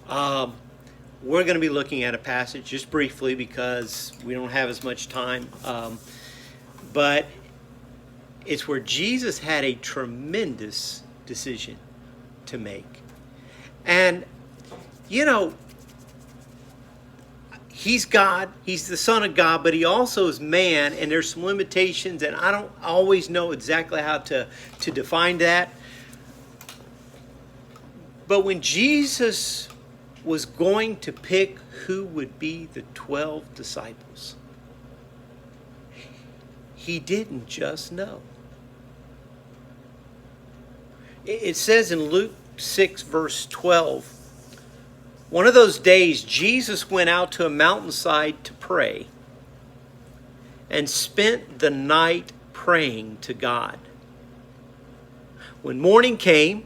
Um, we're going to be looking at a passage just briefly because we don't have as much time. But it's where Jesus had a tremendous decision to make. And, you know, he's God, he's the Son of God, but he also is man, and there's some limitations, and I don't always know exactly how to define that. But when Jesus was going to pick who would be the 12 disciples, he didn't just know. It says in Luke 6, verse 12, one of those days, Jesus went out to a mountainside to pray and spent the night praying to God. When morning came,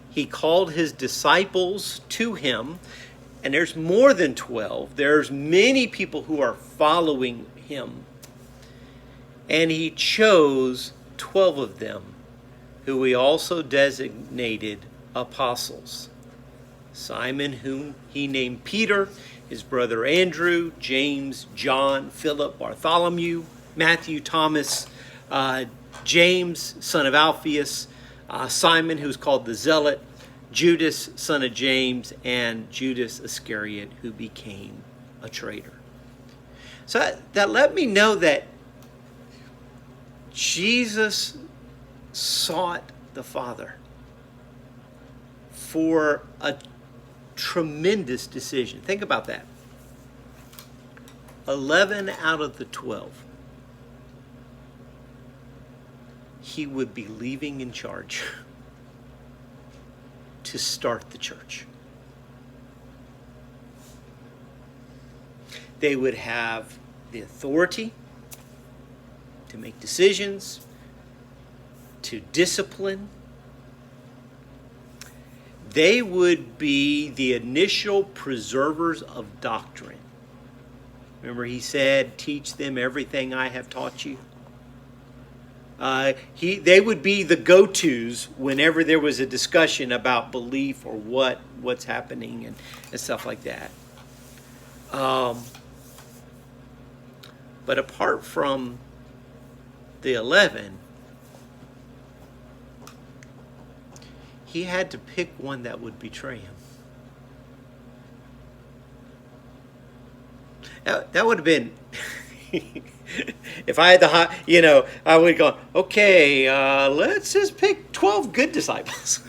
he called his disciples to him, and there's more than 12. There's many people who are following him. And he chose 12 of them, who he also designated apostles. Simon, whom he named Peter, his brother Andrew, James, John, Philip, Bartholomew, Matthew, Thomas, James, son of Alphaeus, Simon, who's called the Zealot, Judas, son of James, and Judas Iscariot, who became a traitor. So that let me know that Jesus sought the Father for a tremendous decision. Think about that. 11 out of the 12, he would be leaving in charge to start the church. They would have the authority to make decisions, to discipline. They would be the initial preservers of doctrine. Remember, he said, teach them everything I have taught you. They would be the go-tos whenever there was a discussion about belief or what's happening and stuff like that. But apart from the 11, he had to pick one that would betray him. That would have been, if I had I would go, okay, let's just pick 12 good disciples.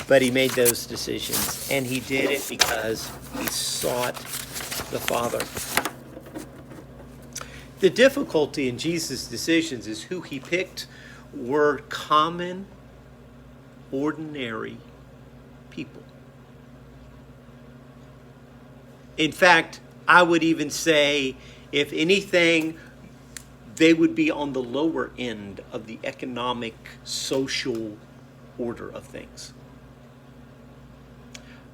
But he made those decisions, and he did it because he sought the Father. The difficulty in Jesus' decisions is who he picked were common, ordinary people. In fact, I would even say, if anything, they would be on the lower end of the economic, social order of things.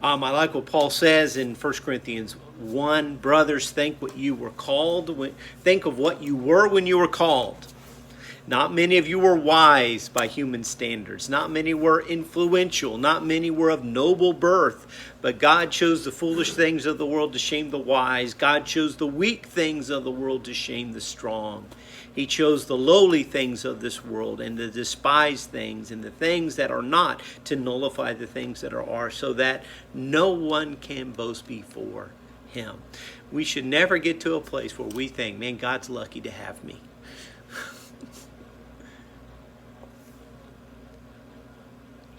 I like what Paul says in 1 Corinthians 1, brothers, think of what you were when you were called. Not many of you were wise by human standards. Not many were influential. Not many were of noble birth. But God chose the foolish things of the world to shame the wise. God chose the weak things of the world to shame the strong. He chose the lowly things of this world and the despised things and the things that are not to nullify the things that are, so that no one can boast before him. We should never get to a place where we think, man, God's lucky to have me.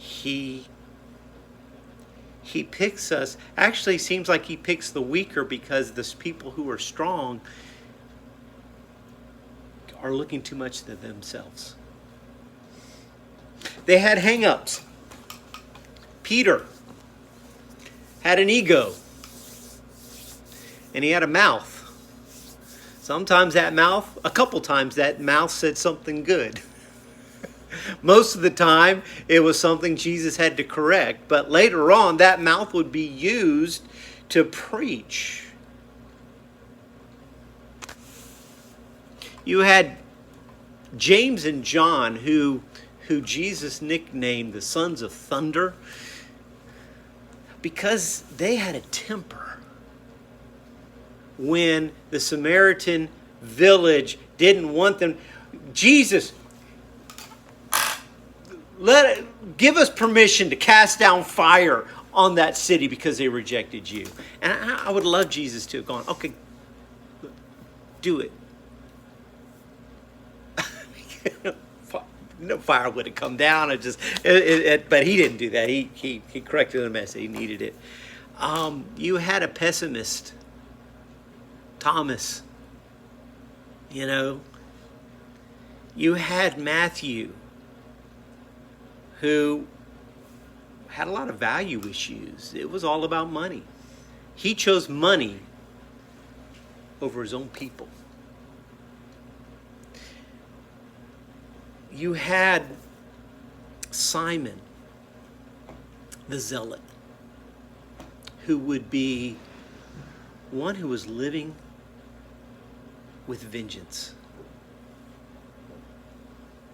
He picks us. Actually, seems like he picks the weaker, because the people who are strong are looking too much to themselves. They had hang-ups. Peter had an ego, and he had a mouth. Sometimes a couple times that mouth said something good. Most of the time, it was something Jesus had to correct. But later on, that mouth would be used to preach. You had James and John who who Jesus nicknamed the sons of thunder, because they had a temper. When the Samaritan village didn't want them, Jesus, give us permission to cast down fire on that city because they rejected you. And I would love Jesus to have gone, okay, do it. No fire would have come down. But he didn't do that. He corrected the mess. He needed it. You had a pessimist, Thomas. You know, you had Matthew, who had a lot of value issues. It was all about money. He chose money over his own people. You had Simon, the zealot, who would be one who was living with vengeance.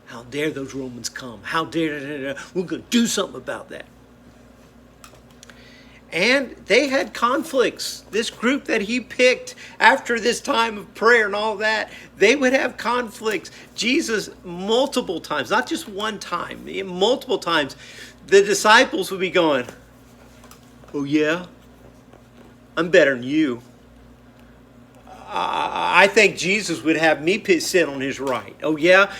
How dare those Romans come? How dare, we're going to do something about that. And they had conflicts. This group that he picked after this time of prayer and all that, they would have conflicts. Jesus, multiple times, not just one time, multiple times, the disciples would be going, oh yeah, I'm better than you. I think Jesus would have me sit on his right. Oh yeah,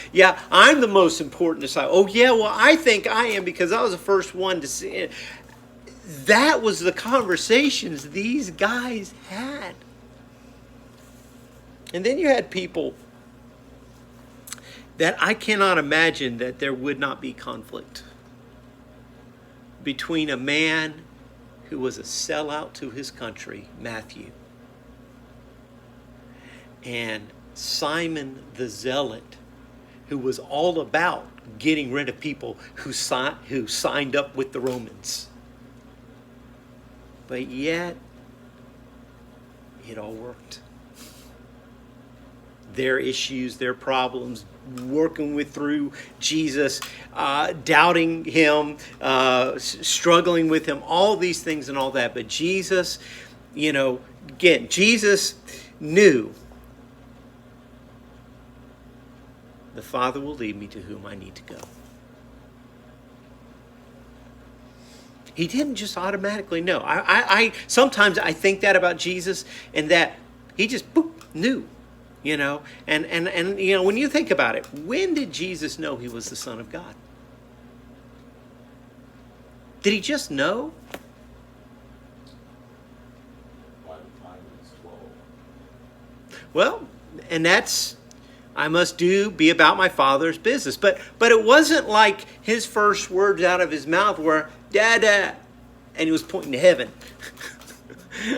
I'm the most important disciple. Oh yeah, well I think I am because I was the first one to see it. That was the conversations these guys had. And then you had people that I cannot imagine that there would not be conflict between a man who was a sellout to his country, Matthew, and Simon the Zealot, who was all about getting rid of people who signed up with the Romans. But yet, it all worked. Their issues, their problems, working through Jesus, doubting him, struggling with him, all these things and all that. But Jesus, again, Jesus knew the Father will lead me to whom I need to go. He didn't just automatically know. I sometimes I think that about Jesus, and that he just knew, And when you think about it, when did Jesus know he was the Son of God? Did he just know? By the time he was 12. Well, and that's, I must be about my Father's business. But it wasn't like his first words out of his mouth were, Dada, and he was pointing to heaven.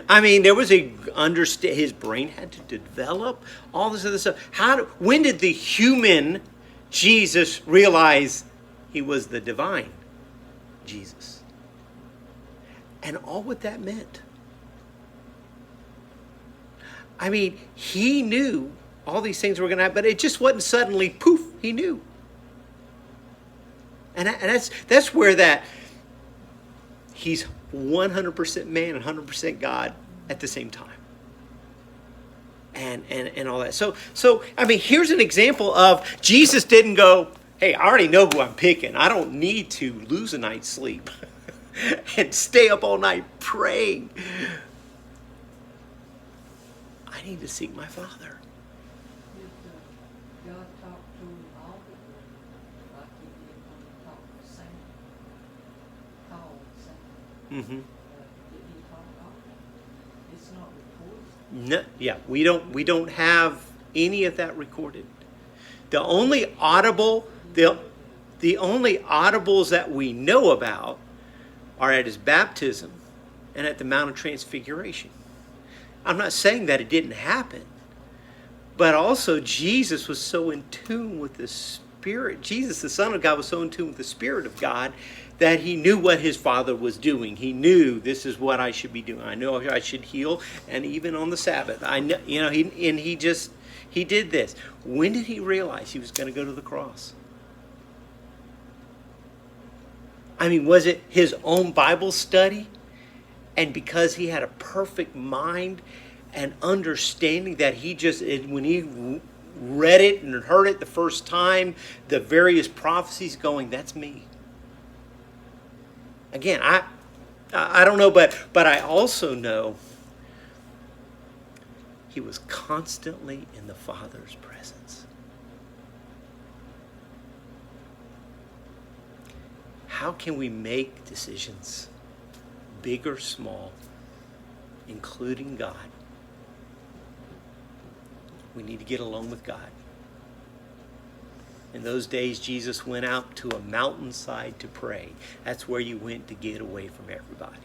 I mean, there was his brain had to develop all this other stuff. When did the human Jesus realize he was the divine Jesus? And all what that meant. I mean, he knew all these things were going to happen, but it just wasn't suddenly, poof, he knew. And that's where that he's 100% man and 100% God at the same time. And all that. So I mean, here's an example of Jesus didn't go, hey, I already know who I'm picking. I don't need to lose a night's sleep and stay up all night praying. I need to seek my Father. God talked to him all the way, like he did when he talked to Sam. Paul and Sam. Mm-hmm. Did he talk often? It's not recorded. No, yeah, we don't have any of that recorded. The only audibles that we know about are at his baptism and at the Mount of Transfiguration. I'm not saying that it didn't happen, but also Jesus was so in tune with the Spirit. Jesus, the Son of God, was so in tune with the Spirit of God that he knew what his Father was doing. He knew this is what I should be doing. I know I should heal, and even on the Sabbath. I know, he did this. When did he realize he was going to go to the cross? I mean, was it his own Bible study? And because he had a perfect mind and understanding that when he read it and heard it the first time, the various prophecies going, that's me. Again, I don't know, but I also know he was constantly in the Father's presence. How can we make decisions, big or small, including God? We need to get along with God. In those days, Jesus went out to a mountainside to pray. That's where you went to get away from everybody.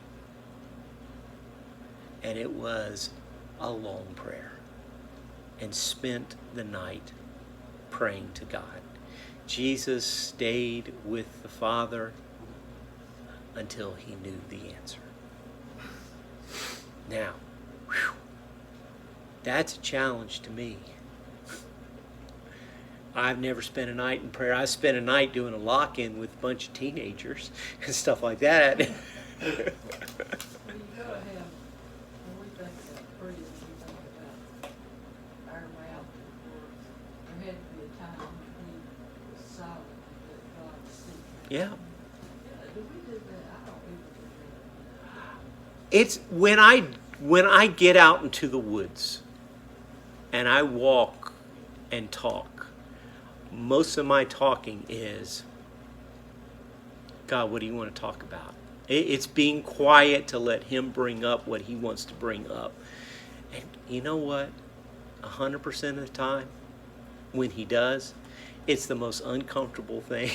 And it was a long prayer. And spent the night praying to God. Jesus stayed with the Father until he knew the answer. Now, that's a challenge to me. I've never spent a night in prayer. I spent a night doing a lock-in with a bunch of teenagers and stuff like that. Well, you gotta have, when we think about prayer, we think about our mouth and words. There had to be a time when we was silent and let God speak. Yeah. Yeah, do we do that? I don't even do that. It's when I get out into the woods and I walk and talk, most of my talking is, God, what do you want to talk about? It's being quiet to let him bring up what he wants to bring up. And you know what? 100% of the time, when he does, it's the most uncomfortable thing.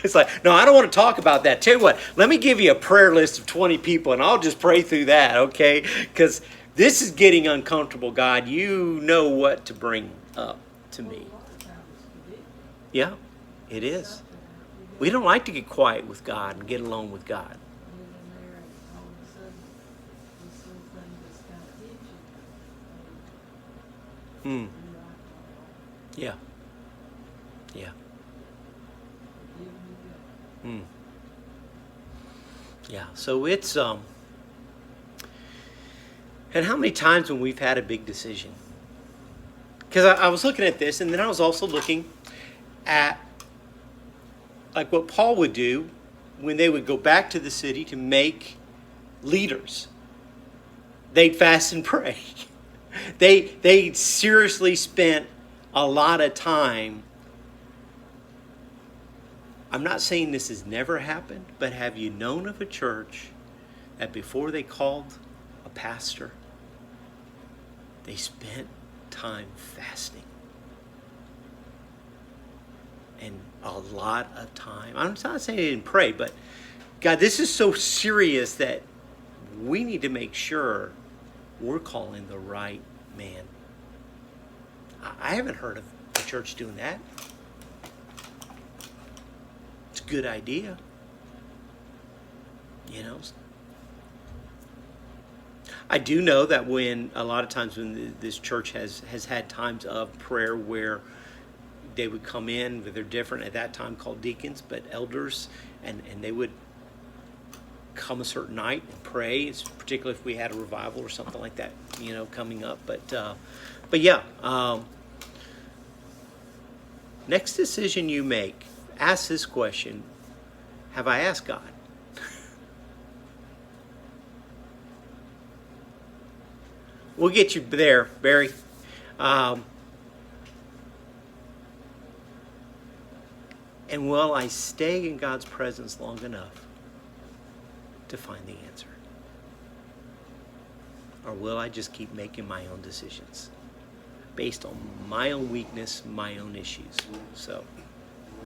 It's like, no, I don't want to talk about that. Tell you what, let me give you a prayer list of 20 people and I'll just pray through that, okay? Because this is getting uncomfortable, God. You know what to bring up to me. Well, a lot of times it's ridiculous. Yeah, it is. Something that We don't like to get quiet with God and get alone with God. get in there and all of a sudden, this little thing just kind of hits you. Hmm. And you're like, oh, Yeah. Yeah. forgive me, God. Hmm. Yeah. So it's and how many times when we've had a big decision? Because I was looking at this, and then I was also looking at like what Paul would do when they would go back to the city to make leaders. They'd fast and pray. They seriously spent a lot of time. I'm not saying this has never happened, but have you known of a church that before they called a pastor, they spent time fasting? And a lot of time. I'm not saying they didn't pray, but God, this is so serious that we need to make sure we're calling the right man. I haven't heard of a church doing that. It's a good idea. You know, I do know that when a lot of times when this church has had times of prayer where they would come in, they're different at that time called deacons, but elders, and they would come a certain night and pray. It's particularly if we had a revival or something like that, you know, coming up. But yeah, next decision you make, ask this question: have I asked God? We'll get you there, Barry. And will I stay in God's presence long enough to find the answer? Or will I just keep making my own decisions based on my own weakness, my own issues? So